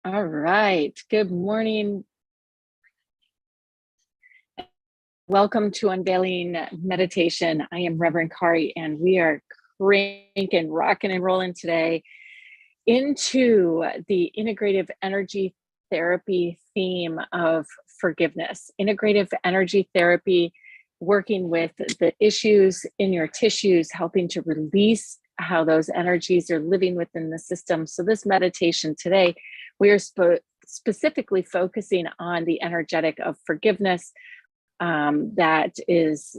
All right. Good morning. Welcome to Unveiling Meditation. I am Reverend Kari, and we are cranking, rocking, and rolling today into the integrative energy therapy theme of forgiveness. Integrative energy therapy, working with the issues in your tissues, helping to release how those energies are living within the system. So, this meditation today, we are specifically focusing on the energetic of forgiveness that is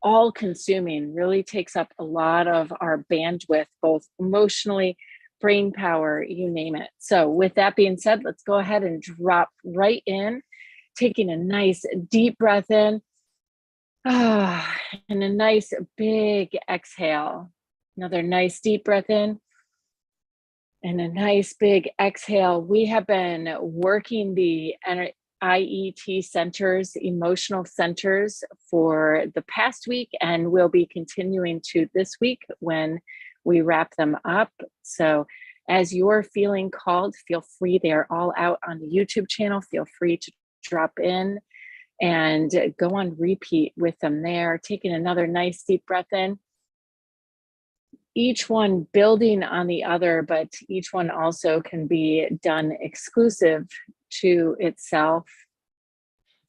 all consuming, really takes up a lot of our bandwidth, both emotionally, brain power, you name it. So, with that being said, let's go ahead and drop right in, taking a nice deep breath in, and a nice big exhale. Another nice deep breath in. And a nice big exhale. We have been working the IET centers, emotional centers, for the past week, and we'll be continuing to this week when we wrap them up. So, as you're feeling called, feel free. They're all out on the YouTube channel. Feel free to drop in and go on repeat with them there. Taking another nice deep breath in. Each one building on the other, but each one also can be done exclusive to itself.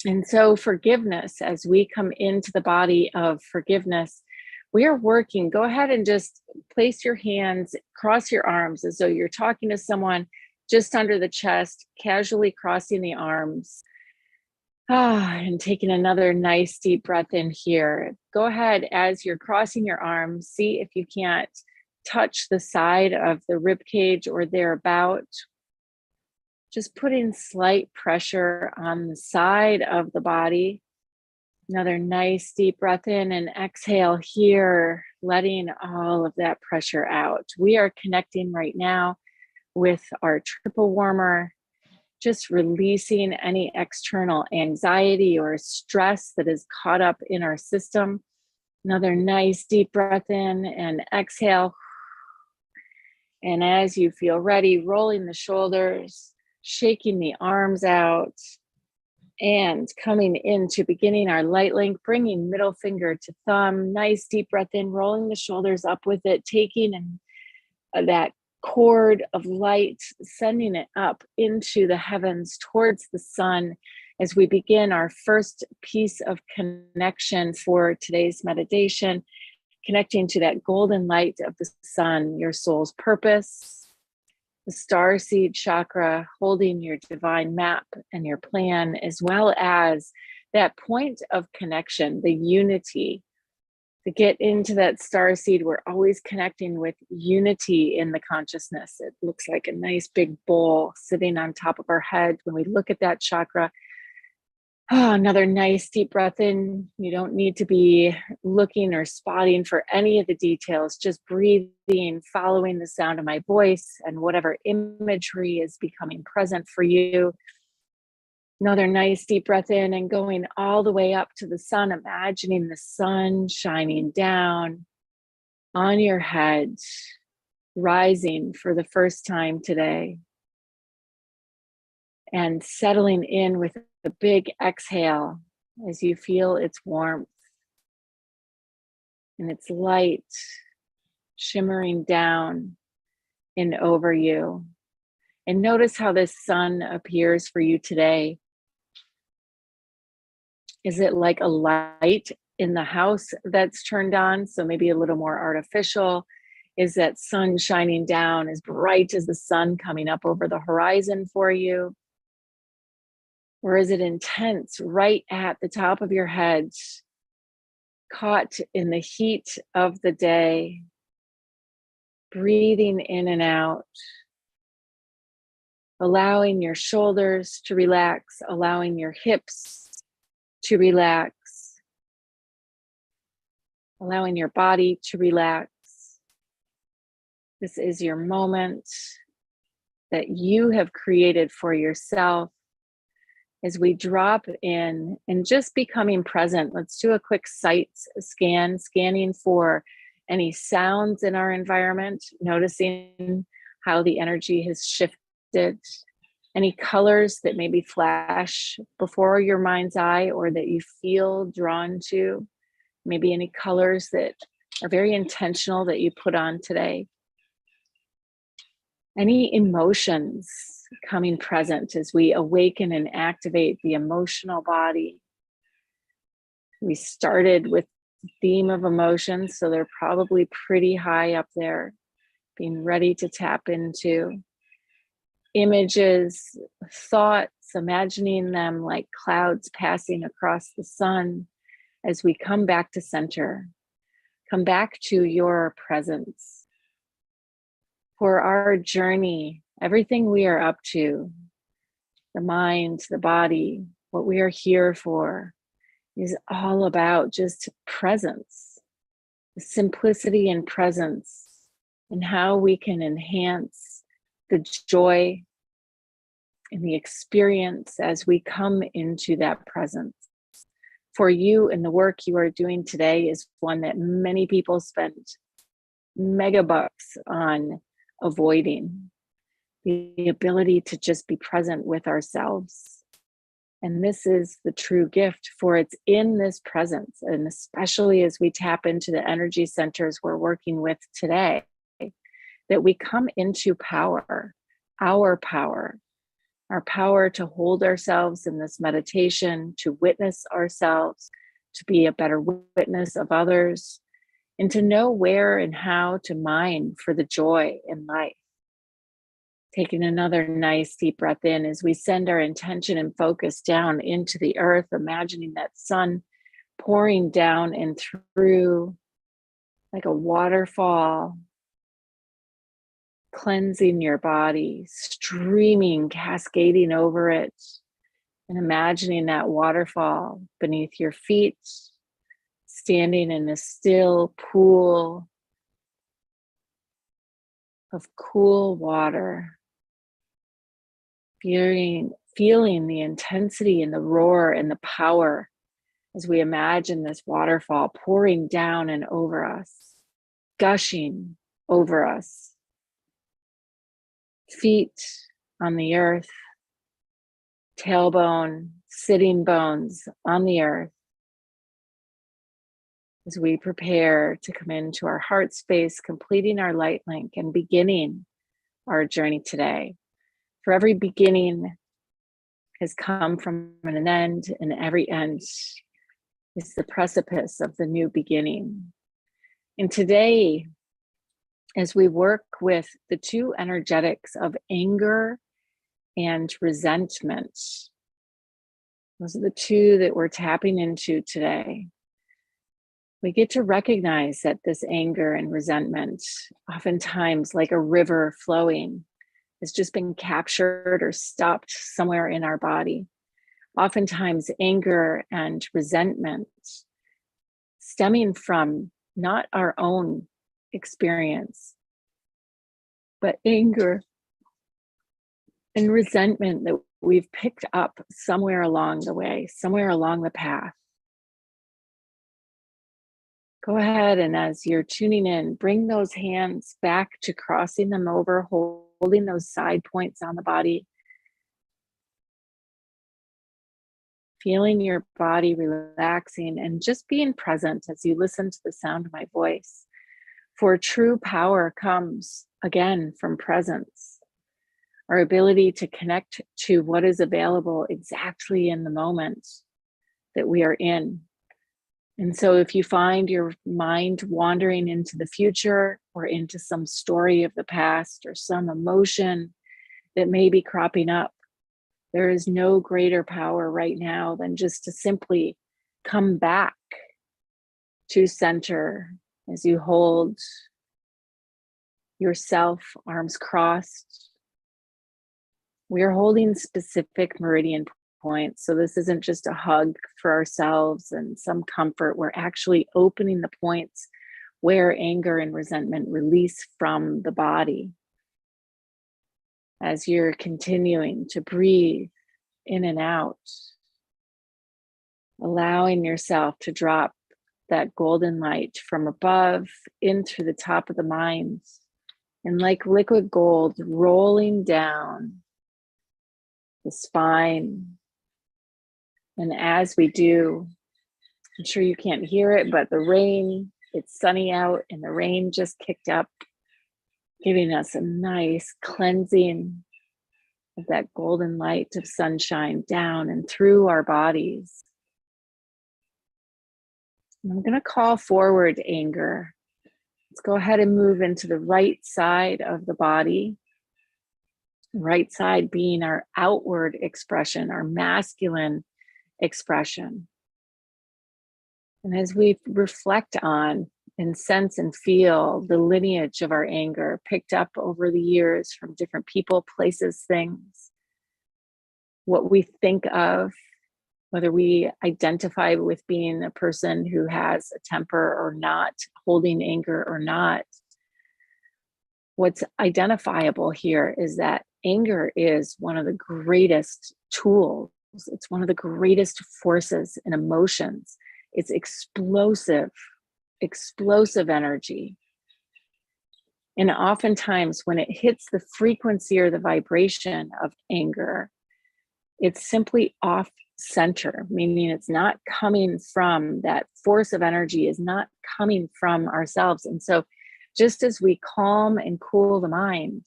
And so, forgiveness, as we come into the body of forgiveness, we are working. Go ahead and just place your hands, cross your arms as though you're talking to someone just under the chest, casually crossing the arms. And taking another nice deep breath in here. Go ahead, as you're crossing your arms, see if you can't touch the side of the rib cage or thereabout. Just putting slight pressure on the side of the body. Another nice deep breath in and exhale here, letting all of that pressure out. We are connecting right now with our triple warmer, just releasing any external anxiety or stress that is caught up in our system. Another nice deep breath in and exhale. And as you feel ready, rolling the shoulders, shaking the arms out, and coming into beginning our light link, bringing middle finger to thumb. Nice deep breath in, rolling the shoulders up with it, taking that cord of light, sending it up into the heavens towards the sun as we begin our first piece of connection for today's meditation, connecting to that golden light of the sun, your soul's purpose, the starseed chakra, holding your divine map and your plan, as well as that point of connection, the unity. To get into that star seed, we're always connecting with unity in the consciousness. It looks like a nice big bowl sitting on top of our head when we look at that chakra. Another nice deep breath in. You don't need to be looking or spotting for any of the details, just breathing, following the sound of my voice and whatever imagery is becoming present for you. Another nice deep breath in and going all the way up to the sun, imagining the sun shining down on your head, rising for the first time today, and settling in with a big exhale as you feel its warmth and its light shimmering down and over you. And notice how this sun appears for you today. Is it like a light in the house that's turned on? So maybe a little more artificial. Is that sun shining down as bright as the sun coming up over the horizon for you? Or is it intense right at the top of your head, caught in the heat of the day, breathing in and out, allowing your shoulders to relax, allowing your hips to relax, allowing your body to relax. This is your moment that you have created for yourself. As we drop in and just becoming present, let's do a quick sight scan, scanning for any sounds in our environment, noticing how the energy has shifted. Any colors that maybe flash before your mind's eye or that you feel drawn to, maybe any colors that are very intentional that you put on today. Any emotions coming present as we awaken and activate the emotional body. We started with the theme of emotions, so they're probably pretty high up there, being ready to tap into images, thoughts, imagining them like clouds passing across the sun as we come back to center, come back to your presence. For our journey, everything we are up to, the mind, the body, what we are here for, is all about just presence, the simplicity and presence, and how we can enhance the joy and the experience as we come into that presence. For you and the work you are doing today is one that many people spend mega bucks on avoiding, the ability to just be present with ourselves. And this is the true gift, for it's in this presence, and especially as we tap into the energy centers we're working with today, that we come into power, our power to hold ourselves in this meditation, to witness ourselves, to be a better witness of others, and to know where and how to mine for the joy in life. Taking another nice deep breath in as we send our intention and focus down into the earth, imagining that sun pouring down and through like a waterfall, cleansing your body, streaming, cascading over it, and imagining that waterfall beneath your feet, standing in a still pool of cool water, feeling the intensity and the roar and the power as we imagine this waterfall pouring down and over us, gushing over us. Feet on the earth, tailbone, sitting bones on the earth, as we prepare to come into our heart space, completing our light link and beginning our journey today. For every beginning has come from an end, and every end is the precipice of the new beginning. And today, as we work with the two energetics of anger and resentment, those are the two that we're tapping into today. We get to recognize that this anger and resentment, oftentimes like a river flowing, has just been captured or stopped somewhere in our body. Oftentimes, anger and resentment stemming from not our own experience, but anger and resentment that we've picked up somewhere along the way, somewhere along the path. Go ahead, and as you're tuning in, bring those hands back to crossing them over, holding those side points on the body. Feeling your body relaxing and just being present as you listen to the sound of my voice. For true power comes, again, from presence. Our ability to connect to what is available exactly in the moment that we are in. And so if you find your mind wandering into the future or into some story of the past or some emotion that may be cropping up, there is no greater power right now than just to simply come back to center as you hold yourself, arms crossed. We are holding specific meridian points. So this isn't just a hug for ourselves and some comfort. We're actually opening the points where anger and resentment release from the body. As you're continuing to breathe in and out, allowing yourself to drop that golden light from above into the top of the mind, and like liquid gold rolling down the spine. And as we do, I'm sure you can't hear it, but the rain, it's sunny out and the rain just kicked up, giving us a nice cleansing of that golden light of sunshine down and through our bodies. And I'm going to call forward anger. Let's go ahead and move into the right side of the body. Right side being our outward expression, our masculine expression. And as we reflect on and sense and feel the lineage of our anger picked up over the years from different people, places, things, what we think of, whether we identify with being a person who has a temper or not, holding anger or not, what's identifiable here is that anger is one of the greatest tools. It's one of the greatest forces and emotions. It's explosive energy. And oftentimes when it hits the frequency or the vibration of anger, it's simply off center, meaning it's not coming from, that force of energy is not coming from ourselves. And so just as we calm and cool the mind,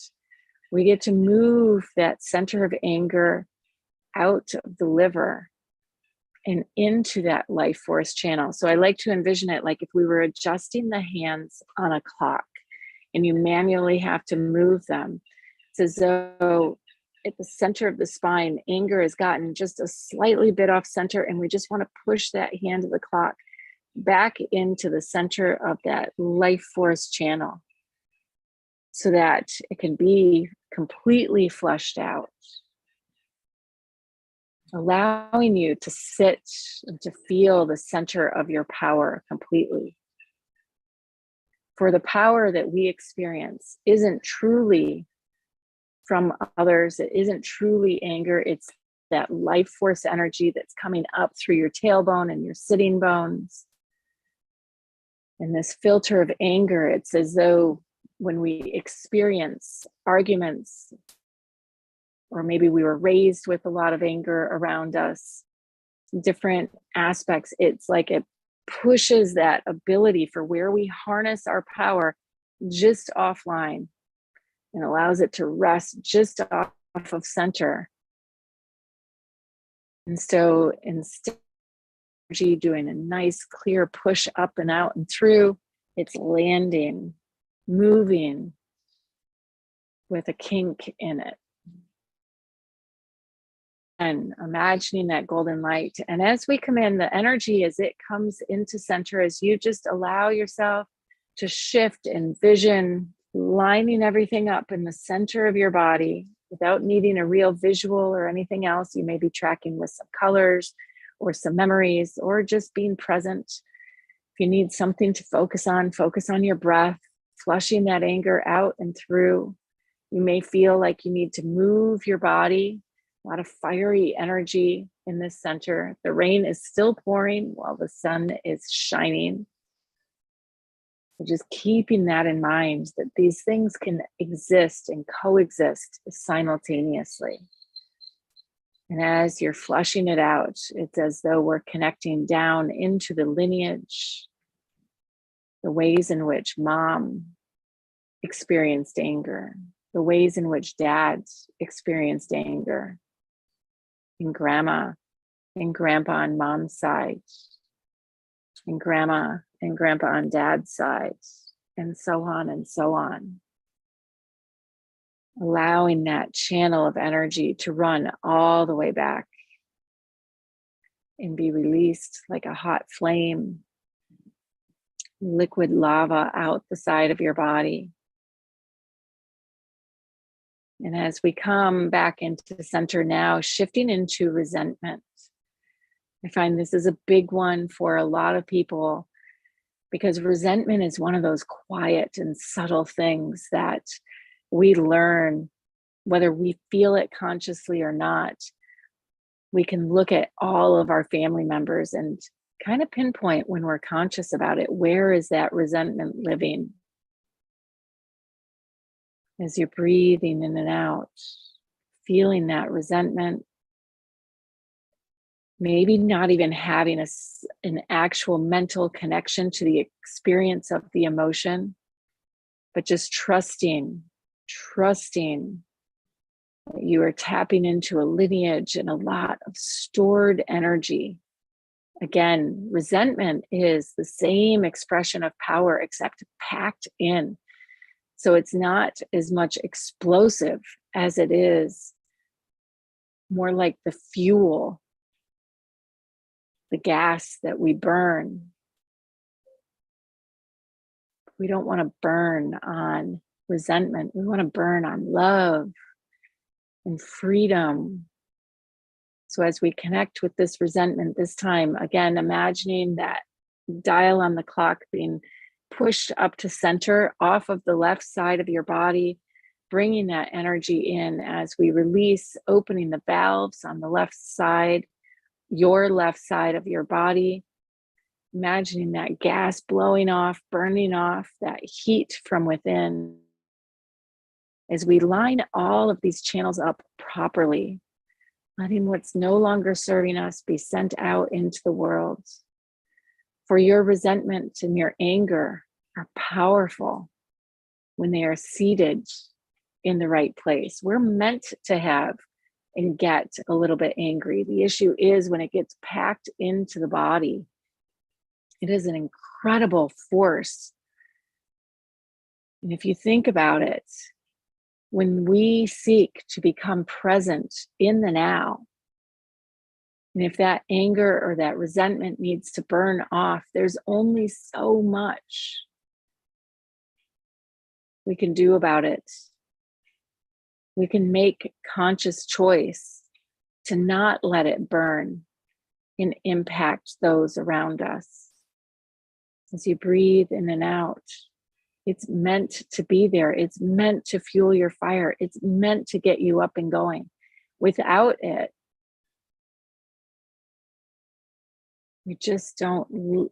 we get to move that center of anger out of the liver and into that life force channel. So I like to envision it like if we were adjusting the hands on a clock and you manually have to move them. It's as though at the center of the spine, anger has gotten just a slightly bit off center, and we just want to push that hand of the clock back into the center of that life force channel so that it can be completely flushed out, allowing you to sit and to feel the center of your power completely. For the power that we experience isn't truly from others, it isn't truly anger, it's that life force energy that's coming up through your tailbone and your sitting bones. And this filter of anger, it's as though when we experience arguments, or maybe we were raised with a lot of anger around us, different aspects, it's like it pushes that ability for where we harness our power just offline and allows it to rest just off of center. And so instead of doing a nice clear push up and out and through, it's landing, moving with a kink in it. And imagining that golden light. And as we come in, the energy as it comes into center, as you just allow yourself to shift and vision, lining everything up in the center of your body without needing a real visual or anything else. You may be tracking with some colors or some memories or just being present. If you need something to focus on your breath, flushing that anger out and through. You may feel like you need to move your body. A lot of fiery energy in this center. The rain is still pouring while the sun is shining. So just keeping that in mind, that these things can exist and coexist simultaneously. And as you're flushing it out, it's as though we're connecting down into the lineage, the ways in which mom experienced anger, the ways in which dad experienced anger, and grandma and grandpa on mom's side, and grandma and grandpa on dad's side, and so on and so on. Allowing that channel of energy to run all the way back and be released like a hot flame, liquid lava out the side of your body. And as we come back into the center now, shifting into resentment. I find this is a big one for a lot of people because resentment is one of those quiet and subtle things that we learn, whether we feel it consciously or not. We can look at all of our family members and kind of pinpoint when we're conscious about it. Where is that resentment living? As you're breathing in and out, feeling that resentment, Maybe not even having an actual mental connection to the experience of the emotion, but just trusting that you are tapping into a lineage and a lot of stored energy. Again, resentment is the same expression of power, except packed in. So it's not as much explosive as it is more like the fuel, the gas that we burn. We don't want to burn on resentment. We want to burn on love and freedom. So as we connect with this resentment this time, again, imagining that dial on the clock being pushed up to center off of the left side of your body, bringing that energy in as we release, opening the valves on the left side, your left side of your body, imagining that gas blowing off, burning off, that heat from within. As we line all of these channels up properly, letting what's no longer serving us be sent out into the world. For your resentment and your anger are powerful when they are seated in the right place. We're meant to have and get a little bit angry. The issue is when it gets packed into the body. It is an incredible force. And if you think about it, when we seek to become present in the now, and if that anger or that resentment needs to burn off, there's only so much we can do about it. We can make conscious choice to not let it burn and impact those around us. As you breathe in and out, it's meant to be there. It's meant to fuel your fire. It's meant to get you up and going. Without it, we just don't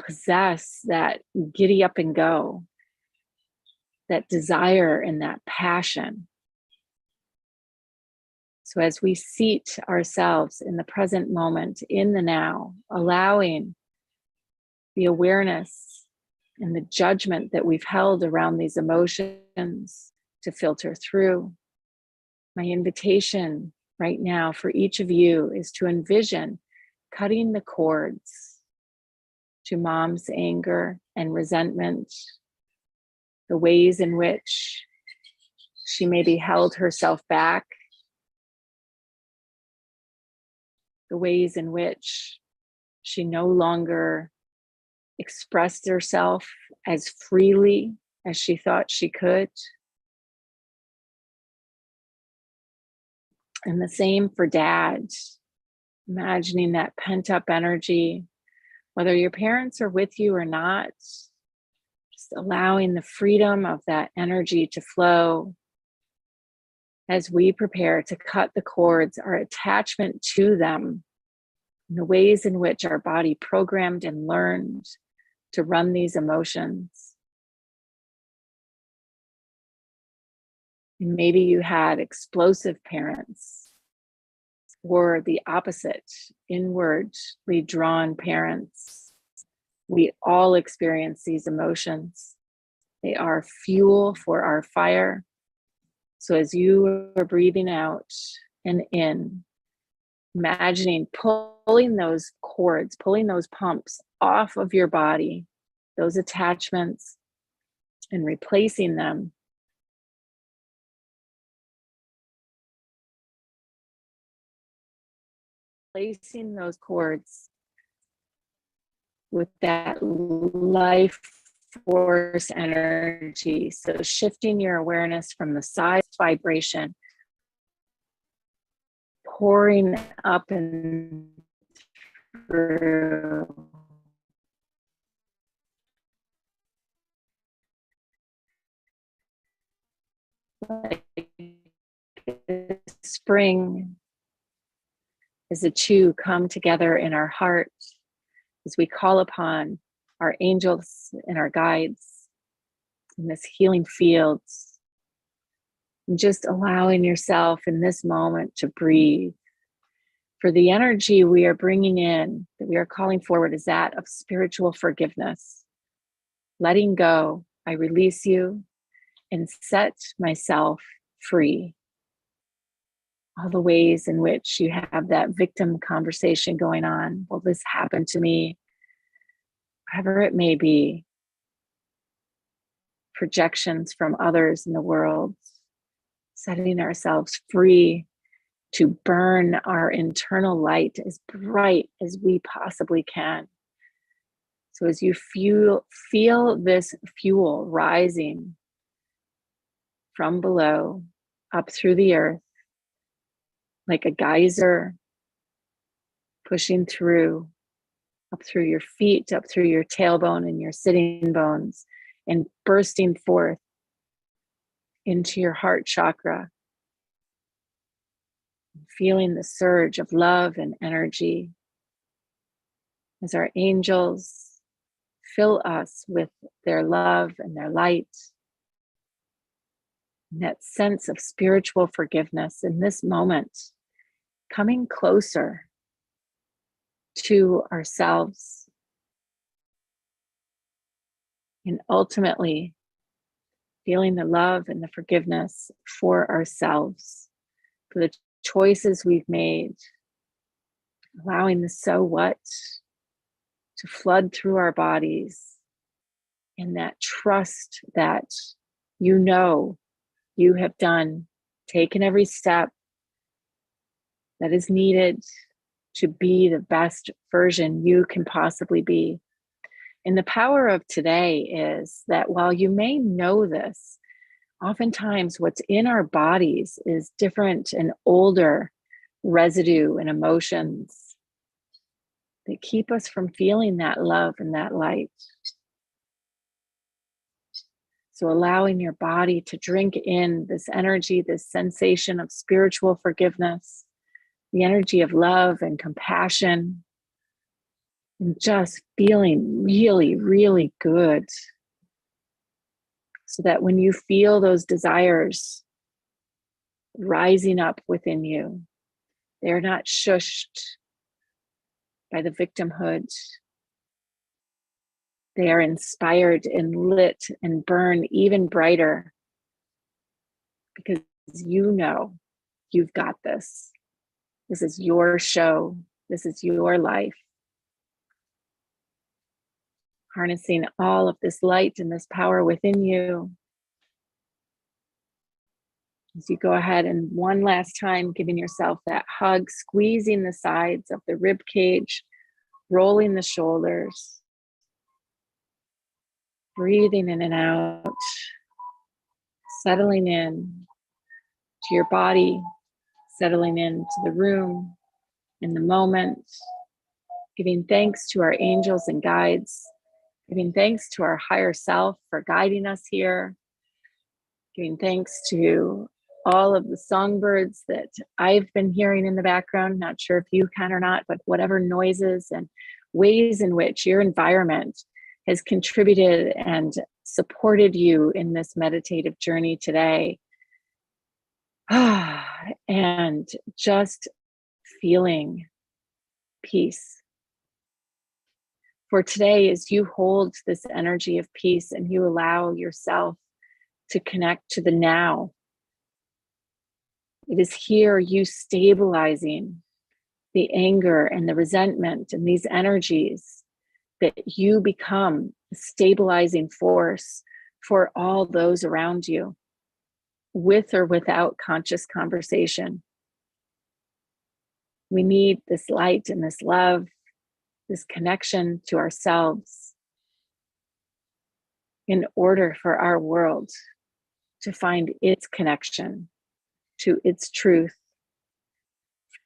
possess that giddy up and go, that desire and that passion. So as we seat ourselves in the present moment, in the now, allowing the awareness and the judgment that we've held around these emotions to filter through, my invitation right now for each of you is to envision cutting the cords to mom's anger and resentment, the ways in which she maybe held herself back, the ways in which she no longer expressed herself as freely as she thought she could. And the same for dad, imagining that pent up energy, whether your parents are with you or not, just allowing the freedom of that energy to flow as we prepare to cut the cords, our attachment to them, and the ways in which our body programmed and learned to run these emotions. And maybe you had explosive parents, or the opposite, inwardly drawn parents. We all experience these emotions. They are fuel for our fire. So as you are breathing out and in, imagining pulling those cords, pulling those pumps off of your body, those attachments, and replacing them placing those cords with that life force energy. So shifting your awareness from the side vibration, pouring up and through. Like spring as the two come together in our heart, as we call upon our angels and our guides in this healing field, and just allowing yourself in this moment to breathe, For the energy we are bringing in, that we are calling forward, is that of spiritual forgiveness. Letting go, I release you and set myself free. All the ways in which you have that victim conversation going on. Will this happen to me? Whatever it may be. Projections from others in the world. Setting ourselves free to burn our internal light as bright as we possibly can. So as you feel this fuel rising from below up through the earth, like a geyser, pushing through, up through your feet, up through your tailbone and your sitting bones, and bursting forth into your heart chakra, feeling the surge of love and energy as our angels fill us with their love and their light. And that sense of spiritual forgiveness in this moment, coming closer to ourselves, and ultimately feeling the love and the forgiveness for ourselves, for the choices we've made, allowing the so what to flood through our bodies, and that trust that you know you have taken every step that is needed to be the best version you can possibly be. And the power of today is that while you may know this, oftentimes what's in our bodies is different and older residue and emotions that keep us from feeling that love and that light. So allowing your body to drink in this energy, this sensation of spiritual forgiveness, the energy of love and compassion, and just feeling really, really good. So that when you feel those desires rising up within you, they're not shushed by the victimhood. They are inspired and lit and burn even brighter because you know you've got this. This is your show. This is your life. Harnessing all of this light and this power within you. As you go ahead and one last time, giving yourself that hug, squeezing the sides of the rib cage, rolling the shoulders, breathing in and out, settling in to your body, settling into the room, in the moment, giving thanks to our angels and guides, giving thanks to our higher self for guiding us here, giving thanks to all of the songbirds that I've been hearing in the background, not sure if you can or not, but whatever noises and ways in which your environment has contributed and supported you in this meditative journey today. And just feeling peace. For today, as you hold this energy of peace and you allow yourself to connect to the now, it is here you stabilizing the anger and the resentment and these energies that you become a stabilizing force for all those around you, with or without conscious conversation. We need this light and this love, this connection to ourselves in order for our world to find its connection to its truth,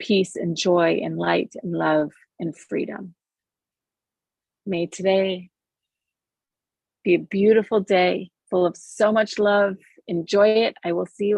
peace and joy and light and love and freedom. May today be a beautiful day full of so much love. Enjoy it. I will see you